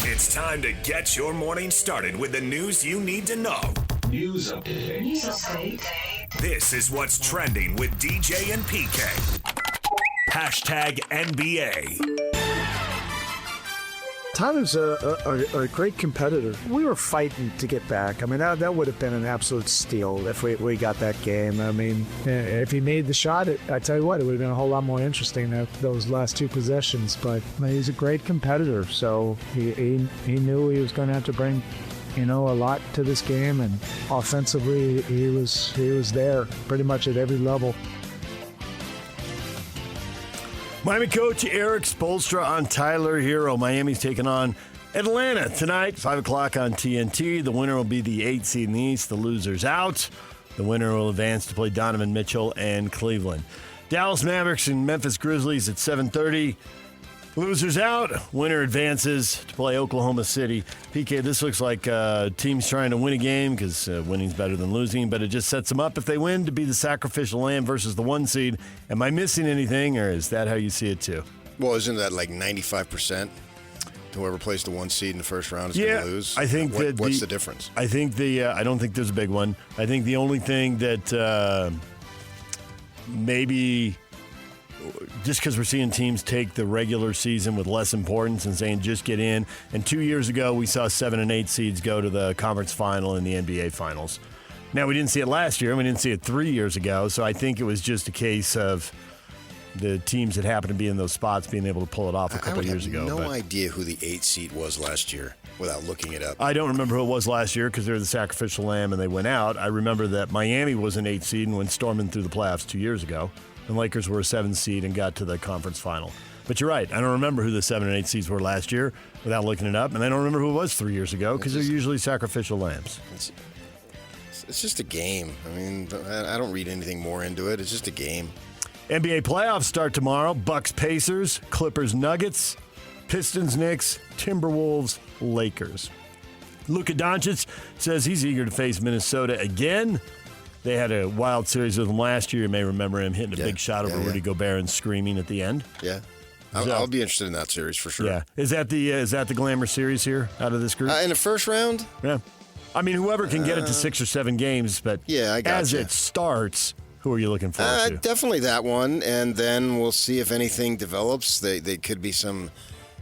It's time to get your morning started with the news you need to know. News update. This is what's trending with DJ and PK. Hashtag NBA. Tyler's a great competitor. We were fighting to get back. I mean, that would have been an absolute steal if we got that game. I mean, if he made the shot, I tell you what, it would have been a whole lot more interesting after those last two possessions. But he's a great competitor, so he knew he was going to have to bring, a lot to this game. And offensively, he was there pretty much at every level. Miami coach Eric Spoelstra on Tyler Hero. Miami's taking on Atlanta tonight, 5 o'clock on TNT. The winner will be the 8th seed in the East. The loser's out. The winner will advance to play Donovan Mitchell and Cleveland. Dallas Mavericks and Memphis Grizzlies at 7:30. Losers out. Winner advances to play Oklahoma City. PK, this looks like teams trying to win a game because winning's better than losing, but it just sets them up if they win to be the sacrificial lamb versus the 1 seed. Am I missing anything, or is that how you see it too? Well, isn't that like 95%? Whoever plays the 1 seed in the first round is going to lose. I think what's the difference? I think I don't think there's a big one. I think the only thing that maybe just because we're seeing teams take the regular season with less importance and saying just get in. And 2 years ago, we saw 7 and 8 seeds go to the conference final and the NBA finals. Now, we didn't see it last year, and we didn't see it 3 years ago. So I think it was just a case of the teams that happened to be in those spots being able to pull it off a couple years ago. I have no idea who the 8 seed was last year without looking it up. I don't remember who it was last year because they were the sacrificial lamb and they went out. I remember that Miami was an 8 seed and went storming through the playoffs 2 years ago. And Lakers were a 7 seed and got to the conference final. But you're right. I don't remember who the 7 and 8 seeds were last year without looking it up. And I don't remember who it was 3 years ago because they're usually sacrificial lambs. It's just a game. I mean, I don't read anything more into it. It's just a game. NBA playoffs start tomorrow. Bucks Pacers, Clippers Nuggets, Pistons Knicks, Timberwolves Lakers. Luka Doncic says he's eager to face Minnesota again. They had a wild series with him last year. You may remember him hitting a big shot over Rudy Gobert and screaming at the end. Yeah. I'll be interested in that series for sure. Yeah. Is that the glamour series here out of this group? In the first round? Yeah. I mean, whoever can get it to 6 or 7 games, but as it starts, who are you looking forward to? Definitely that one, and then we'll see if anything develops. They could be some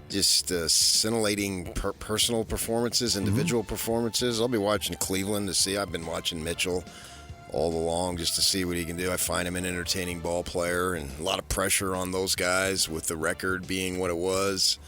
just scintillating personal performances, individual performances. I'll be watching Cleveland to see. I've been watching Mitchell all along just to see what he can do. I find him an entertaining ball player, and a lot of pressure on those guys with the record being what it was.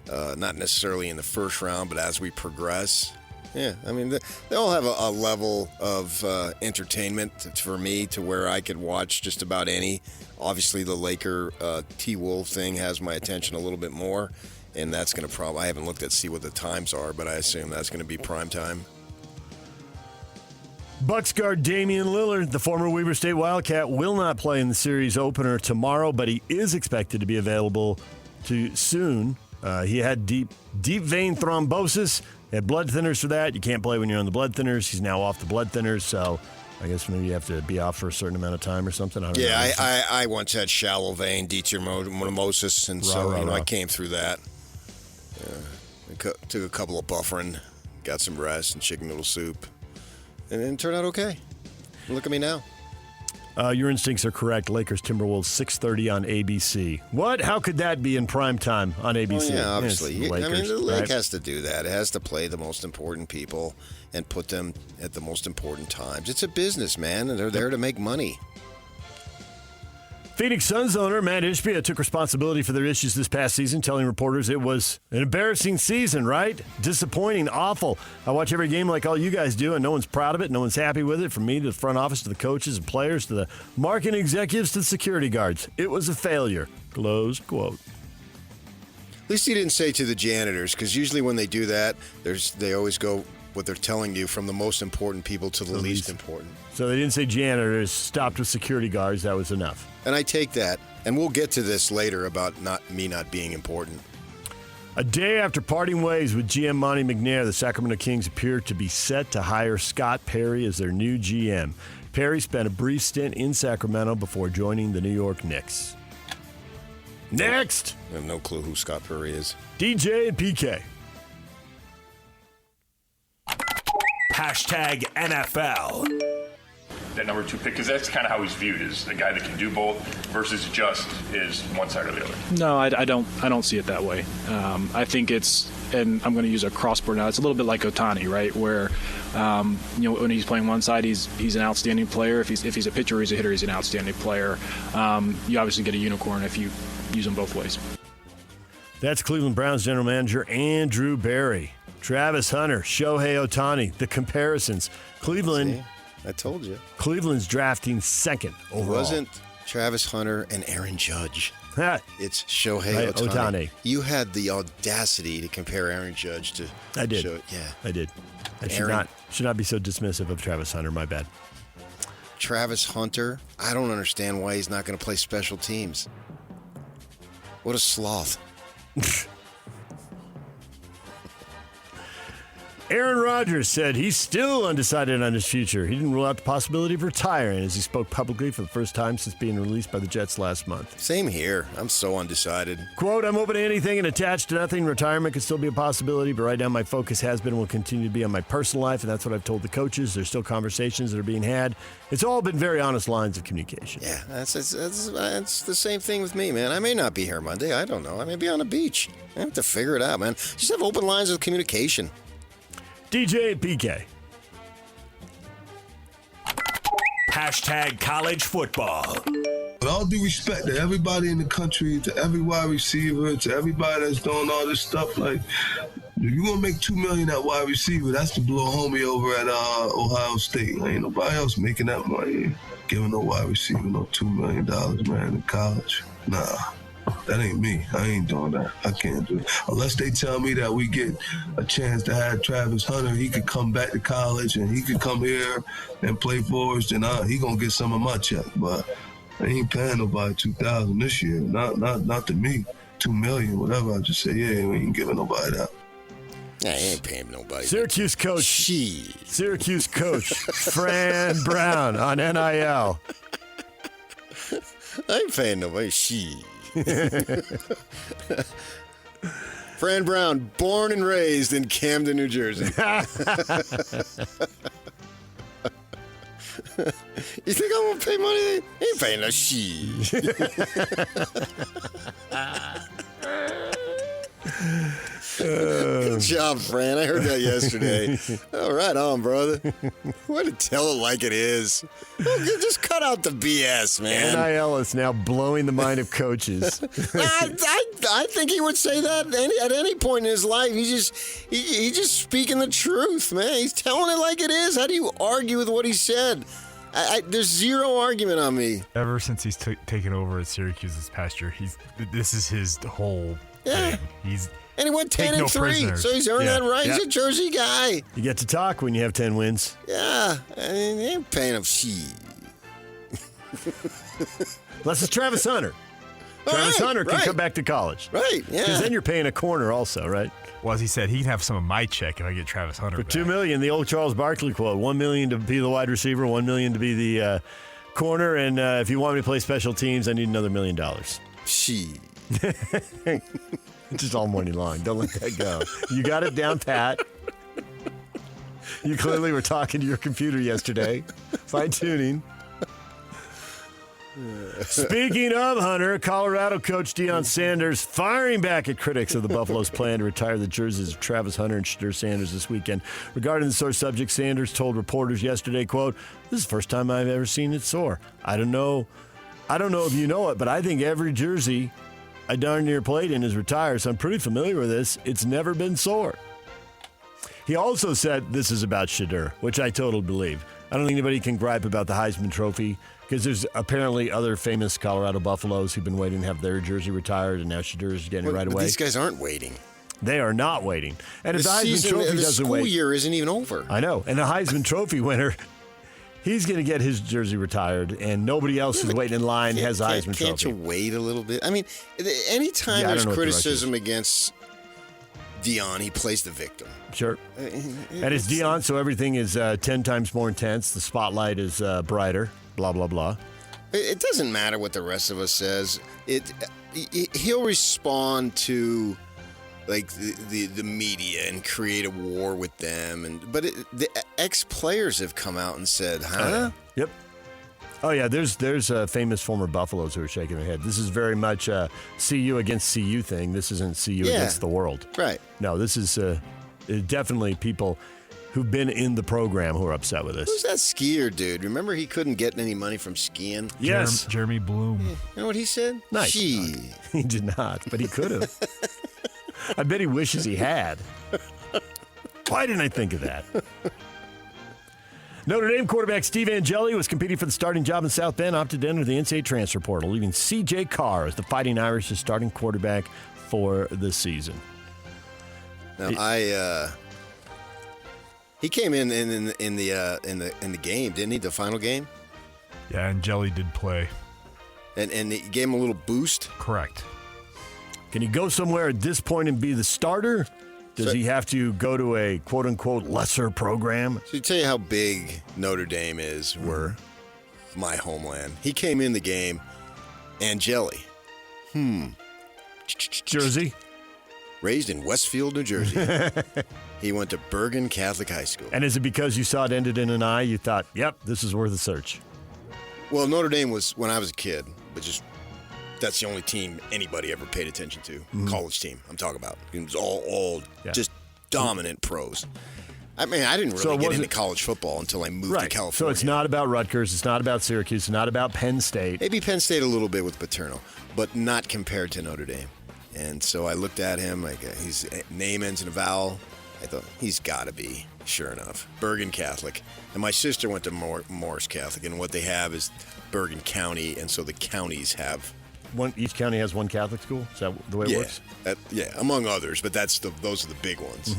Not necessarily in the first round, but as we progress. Yeah, I mean, they all have a level of entertainment for me to where I could watch just about any. Obviously, the Laker T-Wolves thing has my attention a little bit more, and that's going to I haven't looked at see what the times are, but I assume that's going to be prime time. Bucks guard Damian Lillard, the former Weber State Wildcat, will not play in the series opener tomorrow, but he is expected to be available soon. He had deep vein thrombosis. He had blood thinners for that. You can't play when you're on the blood thinners. He's now off the blood thinners, so I guess maybe you have to be off for a certain amount of time or something. I don't know. I once had shallow vein determosis, and I came through that. Took a couple of buffering, got some rest and chicken noodle soup. And it turned out okay. Look at me now. Your instincts are correct. Lakers Timberwolves 6:30 on ABC. What? How could that be in prime time on ABC? Well, yeah, obviously. Lakers, the league has to do that. It has to play the most important people and put them at the most important times. It's a business, man, and they're there to make money. Phoenix Suns owner Matt Ishbia took responsibility for their issues this past season, telling reporters it was an embarrassing season, right? Disappointing, awful. I watch every game like all you guys do, and no one's proud of it. No one's happy with it, from me to the front office to the coaches and players to the marketing executives to the security guards. It was a failure. Close quote. At least he didn't say to the janitors, because usually when they do that, they always go what they're telling you from the most important people to the least important. So they didn't say janitors, stopped with security guards. That was enough. And I take that, and we'll get to this later about not being important. A day after parting ways with GM Monty McNair, the Sacramento Kings appear to be set to hire Scott Perry as their new GM. Perry spent a brief stint in Sacramento before joining the New York Knicks. Next! I have no clue who Scott Perry is. DJ and PK. Hashtag NFL. That number 2 pick, because that's kind of how he's viewed, as a guy that can do both versus just is one side or the other. No, I don't see it that way. I think it's, and I'm going to use a crossboard now. It's a little bit like Ohtani, right? Where when he's playing one side, he's an outstanding player. If he's a pitcher, he's a hitter, he's an outstanding player. You obviously get a unicorn if you use them both ways. That's Cleveland Browns general manager Andrew Berry. Travis Hunter, Shohei Ohtani, the comparisons. Cleveland. See? I told you. Cleveland's drafting second overall. It wasn't Travis Hunter and Aaron Judge. It's Shohei Right, Ohtani. You had the audacity to compare Aaron Judge to. I did. Yeah, I did. I should not be so dismissive of Travis Hunter. My bad. Travis Hunter. I don't understand why he's not going to play special teams. What a sloth. Aaron Rodgers said he's still undecided on his future. He didn't rule out the possibility of retiring as he spoke publicly for the first time since being released by the Jets last month. Same here. I'm so undecided. Quote, I'm open to anything and attached to nothing. Retirement could still be a possibility, but right now my focus has been and will continue to be on my personal life, and that's what I've told the coaches. There's still conversations that are being had. It's all been very honest lines of communication. Yeah, that's the same thing with me, man. I may not be here Monday. I don't know. I may be on the beach. I have to figure it out, man. Just have open lines of communication. DJ and PK. Hashtag college football. With all due respect to everybody in the country, to every wide receiver, to everybody that's doing all this stuff, like, if you're going to make $2 million at wide receiver, that's to blow homie over at Ohio State. Ain't nobody else making that money. Giving no wide receiver no $2 million, man, in college. Nah. That ain't me. I ain't doing that. I can't do it. Unless they tell me that we get a chance to have Travis Hunter, he could come back to college and he could come here and play for us, then he gonna get some of my check. But I ain't paying nobody $2,000 this year. Not to me. $2 million, whatever. I just say, yeah, we ain't giving nobody that. Nah, he ain't paying nobody. Syracuse coach Fran Brown on NIL. I ain't paying nobody. Fran Brown, born and raised in Camden, New Jersey. You think I'm going to pay money? He ain't paying no Good job, Fran. I heard that yesterday. All right on, brother. Way to tell it like it is. Just cut out the BS, man. NIL is now blowing the mind of coaches. I think he would say that at any point in his life. He's just speaking the truth, man. He's telling it like it is. How do you argue with what he said? There's zero argument on me. Ever since he's taken over at Syracuse this past year, this is his whole thing. And he went 10-3, so he's earned that right. He's a Jersey guy. You get to talk when you have 10 wins. Yeah, I mean, they ain't paying him Unless it's Travis Hunter. Travis Hunter can come back to college. Right, yeah. Because then you're paying a corner also, right? Well, as he said, he can have some of my check if I get Travis Hunter For back. $2 million, the old Charles Barkley quote, $1 million to be the wide receiver, $1 million to be the corner, and if you want me to play special teams, I need another $1 million. Just all morning long. Don't let that go. You got it down pat. You clearly were talking to your computer yesterday. Fine-tuning. Speaking of Hunter, Colorado coach Deion Sanders firing back at critics of the Buffalo's plan to retire the jerseys of Travis Hunter and Shedeur Sanders this weekend. Regarding the sore subject, Sanders told reporters yesterday, quote, "This is the first time I've ever seen it sore. I don't know if you know it, but I think every jersey I darn near played in is retired, so I'm pretty familiar with this. It's never been sore." He also said this is about Shedeur, which I totally believe. I don't think anybody can gripe about the Heisman Trophy because there's apparently other famous Colorado Buffaloes who've been waiting to have their jersey retired, and now Shedeur is getting it right away. These guys aren't waiting. They are not waiting. And if the Heisman Trophy doesn't wait, the school year isn't even over. I know. And the Heisman Trophy winner, he's going to get his jersey retired, and nobody else who's waiting in line has a Heisman Trophy. Can't you wait a little bit? I mean, anytime there's criticism against Deion, he plays the victim. Sure. And it's Deion, so everything is 10 times more intense. The spotlight is brighter, blah, blah, blah. It doesn't matter what the rest of us says. He'll respond to like the media and create a war with them. But the ex-players have come out and said, huh? Yep. Oh, yeah, there's famous former Buffaloes who are shaking their head. This is very much a CU against CU thing. This isn't CU against the world. Right. No, this is definitely people who've been in the program who are upset with us. Who's that skier dude? Remember he couldn't get any money from skiing? Yes. Jeremy Bloom. You know what he said? Nice. Gee. He did not, but he could have. I bet he wishes he had. Why didn't I think of that? Notre Dame quarterback Steve Angeli was competing for the starting job in South Bend, opted to enter the NCAA transfer portal, leaving C.J. Carr as the Fighting Irish's starting quarterback for the season. Now he came in the game, didn't he? The final game, Yeah, and Jelly did play. and it gave him a little boost. Correct. Can he go somewhere at this point and be the starter? Does he have to go to a quote-unquote lesser program? So to tell you how big Notre Dame is, we're my homeland. He came in the game, Angeli. Jersey? Raised in Westfield, New Jersey. He went to Bergen Catholic High School. And is it because you saw it ended in an I, you thought, yep, this is worth a search? Well, Notre Dame was, when I was a kid, but just that's the only team anybody ever paid attention to. College team, I'm talking about. It was all just dominant pros. I mean, I didn't really get into college football until I moved to California. So it's not about Rutgers, it's not about Syracuse, it's not about Penn State. Maybe Penn State a little bit with Paterno, but not compared to Notre Dame. And so I looked at him, like his name ends in a vowel. I thought, he's got to be, sure enough, Bergen Catholic. And my sister went to Morris Catholic, and what they have is Bergen County, and so the counties have... Each county has one Catholic school? Is that the way it works? Yeah, among others, but those are the big ones.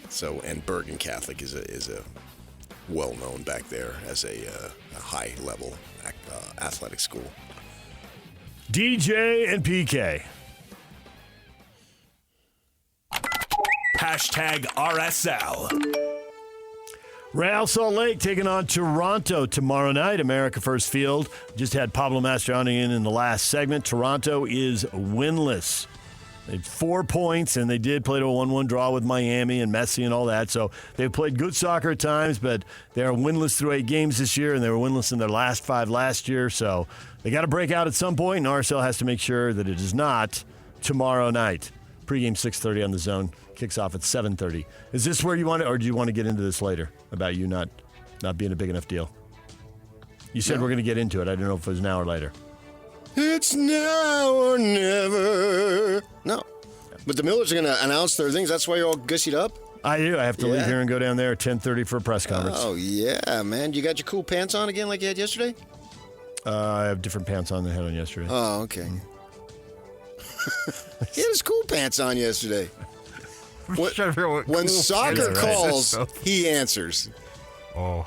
So, and Bergen Catholic is a well-known back there as a high-level athletic school. DJ and PK. Hashtag RSL. Real Salt Lake taking on Toronto tomorrow night. America First Field. Just had Pablo Mastriani in the last segment. Toronto is winless. They had 4 points, and they did play to a 1-1 draw with Miami and Messi and all that. So they've played good soccer at times, but they are winless through 8 games this year, and they were winless in their last 5 last year. So they got to break out at some point, and RSL has to make sure that it is not tomorrow night. Pregame 6:30 on the Zone. Kicks off at 7:30. Is this where you want to, or do you want to get into this later about you not being a big enough deal? You said we're going to get into it. I don't know if it was now or later. It's now or never. No. But the Millers are going to announce their things. That's why you're all gussied up? I do. I have to leave here and go down there at 10:30 for a press conference. Oh, yeah, man. You got your cool pants on again like you had yesterday? I have different pants on than I had on yesterday. Oh, okay. He had his cool pants on yesterday. When soccer calls, he answers. Oh,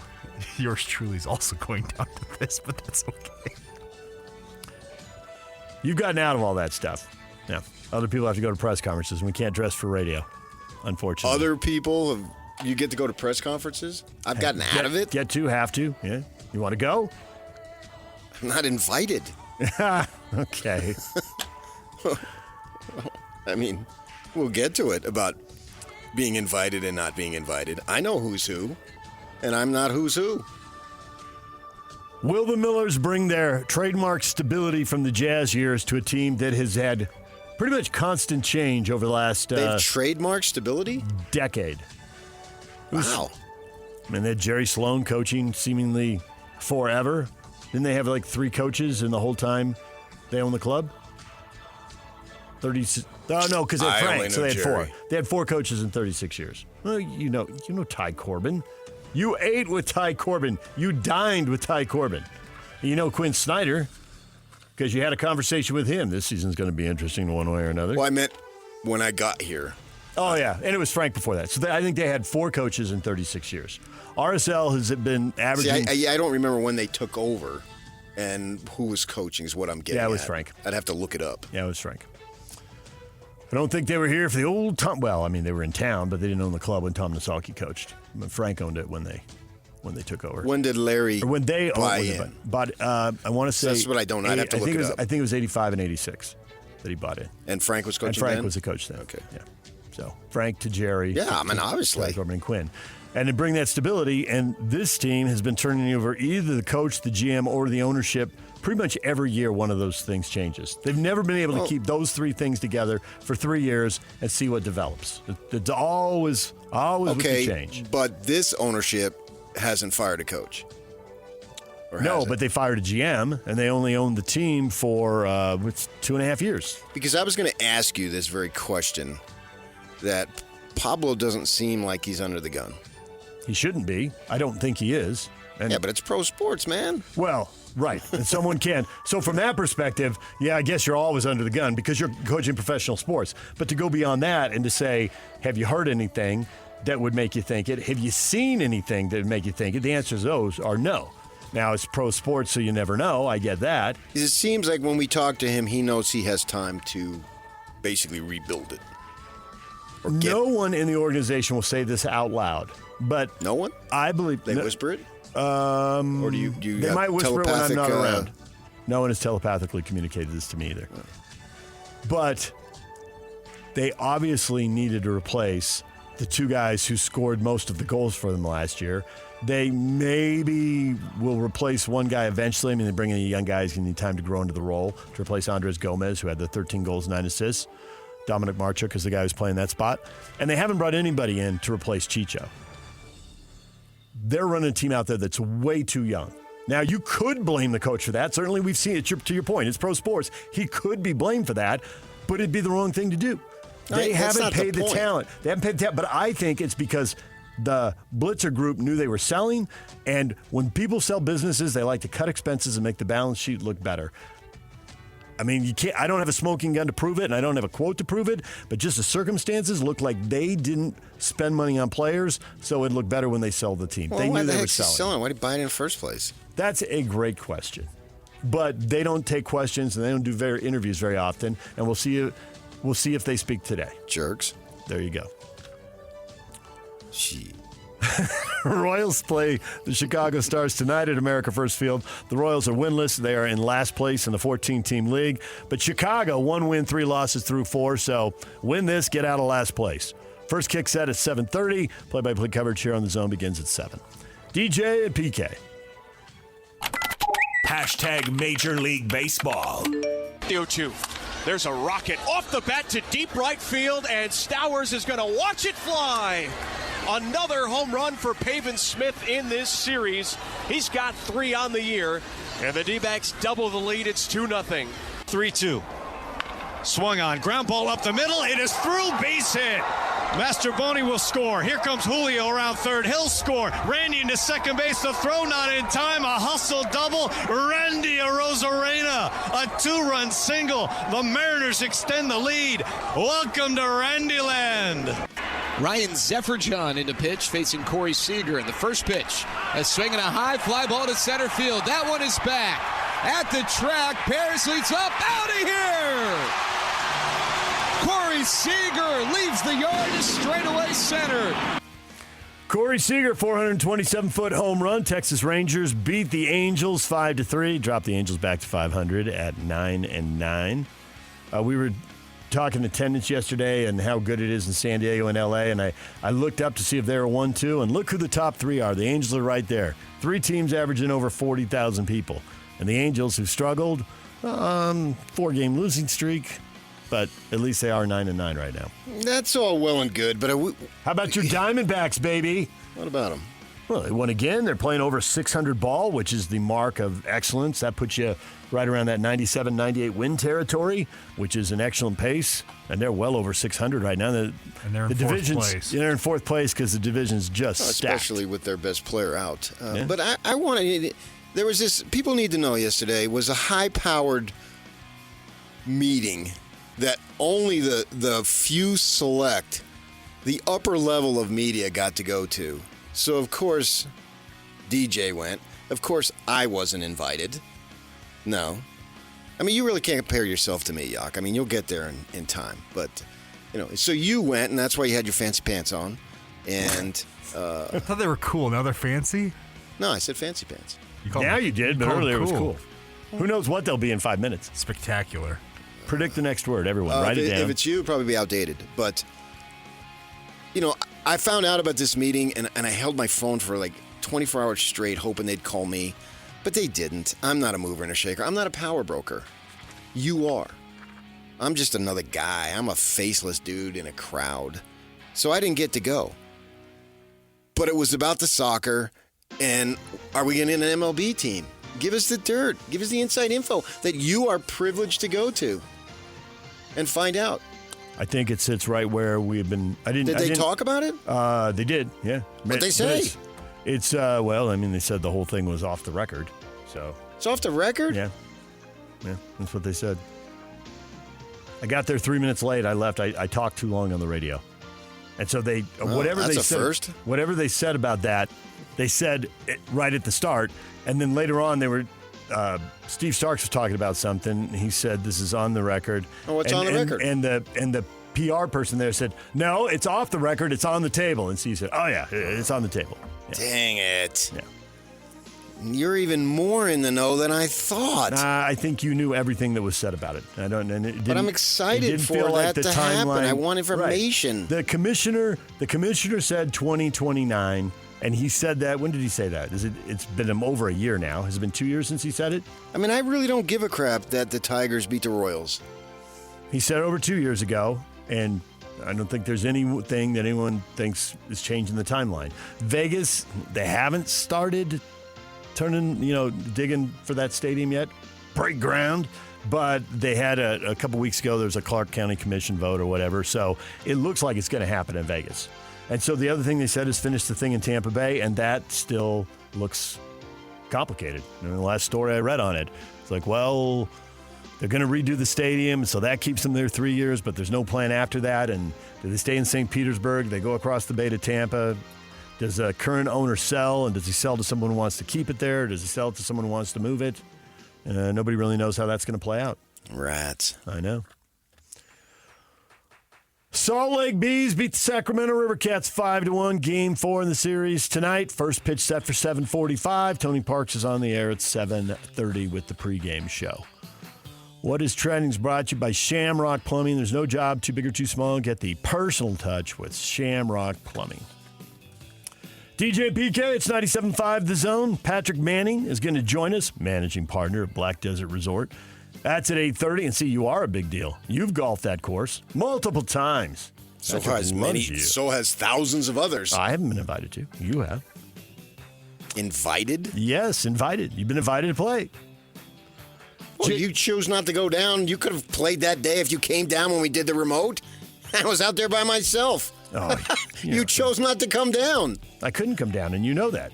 yours truly is also going down to this, but that's okay. You've gotten out of all that stuff. Yeah. Other people have to go to press conferences, and we can't dress for radio, unfortunately. Other people, you get to go to press conferences? I've gotten out of it. Get to, have to. Yeah. You want to go? I'm not invited. Okay. I mean, we'll get to it about being invited and not being invited. I know who's who, and I'm not who's who. Will the Millers bring their trademark stability from the Jazz years to a team that has had pretty much constant change over the last They've trademarked stability? Decade? Wow. I mean, they had Jerry Sloan coaching seemingly forever. Didn't they have like 3 coaches in the whole time they owned the club? 30. Oh no, because they had Frank, so they had Jerry. 4. They had 4 coaches in 36 years. Well, you know Ty Corbin. You ate with Ty Corbin. You dined with Ty Corbin. You know Quinn Snyder because you had a conversation with him. This season's going to be interesting one way or another. Well, I meant when I got here. Oh, yeah, and it was Frank before that. So I think they had 4 coaches in 36 years. RSL has been averaging... See, I don't remember when they took over and who was coaching is what I'm getting at. Yeah, it was Frank. I'd have to look it up. Yeah, it was Frank. I don't think they were here for the old Tom. Well, I mean, they were in town, but they didn't own the club when Tom Nasalki coached. Frank owned it when they took over. When did Larry or when they buy owned in? it? But I want to say that's what I don't know. I'd have to look it up. I think it was 85 and 86 that he bought in. And Frank was coaching And Frank then? was the coach then. Okay. Yeah. So Frank to Jerry. Yeah, I mean, obviously. Corbin and Quinn. And to bring that stability, and this team has been turning over either the coach, the GM, or the ownership. Pretty much every year, one of those things changes. They've never been able to keep those three things together for 3 years and see what develops. It's always with the change. But this ownership hasn't fired a coach. No, but they fired a GM, and they only owned the team for 2.5 years. Because I was going to ask you this very question, that Pablo doesn't seem like he's under the gun. He shouldn't be. I don't think he is. And yeah, but it's pro sports, man. Well, right. And someone can. So from that perspective, yeah, I guess you're always under the gun because you're coaching professional sports. But to go beyond that and to say, have you heard anything that would make you think it? Have you seen anything that would make you think it? The answers to those are no. Now, it's pro sports, so you never know. I get that. It seems like when we talk to him, he knows he has time to basically rebuild it. No one in the organization will say this out loud. But no one? I believe they whisper it? Or do you they might whisper it when I'm not around. Oh. No one has telepathically communicated this to me either. But they obviously needed to replace the two guys who scored most of the goals for them last year. They maybe will replace one guy eventually. I mean, they bring in a young guy who's going to need time to grow into the role to replace Andres Gomez, who had the 13 goals, 9 assists. Dominic Marchuk is the guy who's playing that spot. And they haven't brought anybody in to replace Chicho. They're running a team out there that's way too young. Now, you could blame the coach for that. Certainly, we've seen it. To your point, it's pro sports. He could be blamed for that, but it'd be the wrong thing to do. They haven't paid the talent. They haven't paid the talent. But I think it's because the Blitzer group knew they were selling, and when people sell businesses, they like to cut expenses and make the balance sheet look better. I mean, you can't. I don't have a smoking gun to prove it, and I don't have a quote to prove it, but just the circumstances look like they didn't spend money on players, so it looked better when they sell the team. Well, they why knew the they were heck's he selling. selling? Why did he buy it in the first place? That's a great question, but they don't take questions and they don't do interviews very often, and we'll see if they speak today. Jerks. There you go. Gee. Royals play the Chicago Stars tonight at America First Field. The Royals are winless. They are in last place in the 14-team league. But Chicago, 1 win, 3 losses through 4. So win this, get out of last place. First kick set at 7:30. Play-by-play coverage here on The Zone begins at 7. DJ and PK. Hashtag Major League Baseball. 2. There's a rocket off the bat to deep right field, and Stowers is going to watch it fly. Another home run for Pavin Smith in this series. He's got 3 on the year, and the D-backs double the lead. It's 2-0. 3-2. Swung on. Ground ball up the middle. It is through. Base hit. Masterboni will score. Here comes Julio around third. He'll score. Randy into second base. The throw not in time. A hustle double. Randy Arozarena. A 2-run single. The Mariners extend the lead. Welcome to Randyland. Ryan Zefferjohn into pitch, facing Corey Seager in the first pitch. A swing and a high fly ball to center field. That one is back. At the track, Paris leads up. Out of here! Corey Seager leaves the yard to straightaway center. Corey Seager, 427-foot home run. Texas Rangers beat the Angels 5-3. Dropped the Angels back to 500 at 9-9. We were talking attendance yesterday and how good it is in San Diego and L.A., and I looked up to see if they were 1-2, and look who the top 3 are. The Angels are right there. 3 teams averaging over 40,000 people. And the Angels, who struggled, 4-game losing streak, but at least they are 9-9 right now. That's all well and good, but how about your Diamondbacks, baby? What about them? Well, they won again. They're playing over 600 ball, which is the mark of excellence. That puts you right around that 97, 98 win territory, which is an excellent pace. And they're well over 600 right now. And they're in fourth place. They're in fourth place because the division's just stacked. Especially with their best player out. But I want to... There was this... People need to know yesterday was a high-powered meeting that only the few select, the upper level of media got to go to. So, of course, DJ went. Of course, I wasn't invited. No. I mean, you really can't compare yourself to me, Yak. I mean, you'll get there in time. But, so you went, and that's why you had your fancy pants on. And I thought they were cool. Now they're fancy? No, I said fancy pants. Now you did, but earlier it was cool. Who knows what they'll be in 5 minutes. Spectacular. Predict the next word, everyone. Write it down. If it's you, it'll probably be outdated. But I found out about this meeting, and I held my phone for like 24 hours straight, hoping they'd call me. But they didn't. I'm not a mover and a shaker. I'm not a power broker. You are. I'm just another guy. I'm a faceless dude in a crowd. So I didn't get to go. But it was about the soccer, and are we getting an MLB team? Give us the dirt. Give us the inside info that you are privileged to go to and find out. I think it sits right where we've been. Did they talk about it? They did, yeah. What'd they say? It's they said the whole thing was off the record. So it's off the record? Yeah, that's what they said. I got there 3 minutes late. I left. I talked too long on the radio. And so whatever they said about that, they said it right at the start. And then later on, Steve Starks was talking about something. He said, this is on the record. Oh, what's on the record? And the PR person there said, no, it's off the record. It's on the table. And Steve said, oh, yeah, it's on the table. Yeah. Dang it. Yeah. You're even more in the know than I thought. I think you knew everything that was said about it. But I'm excited for that to happen. I want information. Right. The commissioner said 2029, and he said that. When did he say that? It's been over a year now. Has it been 2 years since he said it? I mean, I really don't give a crap that the Tigers beat the Royals. He said it over 2 years ago, and I don't think there's anything that anyone thinks is changing the timeline. Vegas, they haven't started digging for that stadium yet. Break ground. But they had a couple weeks ago, there was a Clark County Commission vote or whatever. So it looks like it's going to happen in Vegas. And so the other thing they said is finish the thing in Tampa Bay, and that still looks complicated. The last story I read on it, it's like, well, they're going to redo the stadium, so that keeps them there 3 years, but there's no plan after that. And do they stay in St. Petersburg? They go across the bay to Tampa. Does a current owner sell, and does he sell to someone who wants to keep it there? Or does he sell it to someone who wants to move it? Nobody really knows how that's going to play out. Rats. I know. Salt Lake Bees beat the Sacramento River Cats 5-1. Game 4 in the series tonight. First pitch set for 7:45. Tony Parks is on the air at 7:30 with the pregame show. What is Trending is brought to you by Shamrock Plumbing. There's no job too big or too small. Get the personal touch with Shamrock Plumbing. DJ PK, it's 97.5 The Zone. Patrick Manning is going to join us, managing partner at Black Desert Resort. That's at 8:30. And see, you are a big deal. You've golfed that course multiple times. So has thousands of others. I haven't been invited to. You have. Invited? Yes, invited. You've been invited to play. Well, you chose not to go down. You could have played that day if you came down when we did the remote. I was out there by myself. Oh, you chose not to come down. I couldn't come down, and you know that.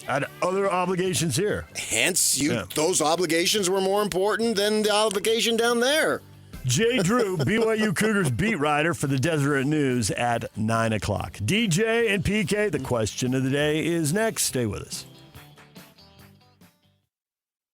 I had other obligations here. Hence, those obligations were more important than the obligation down there. Jay Drew, BYU Cougars beat writer for the Deseret News at 9 o'clock. DJ and PK, the question of the day is next. Stay with us.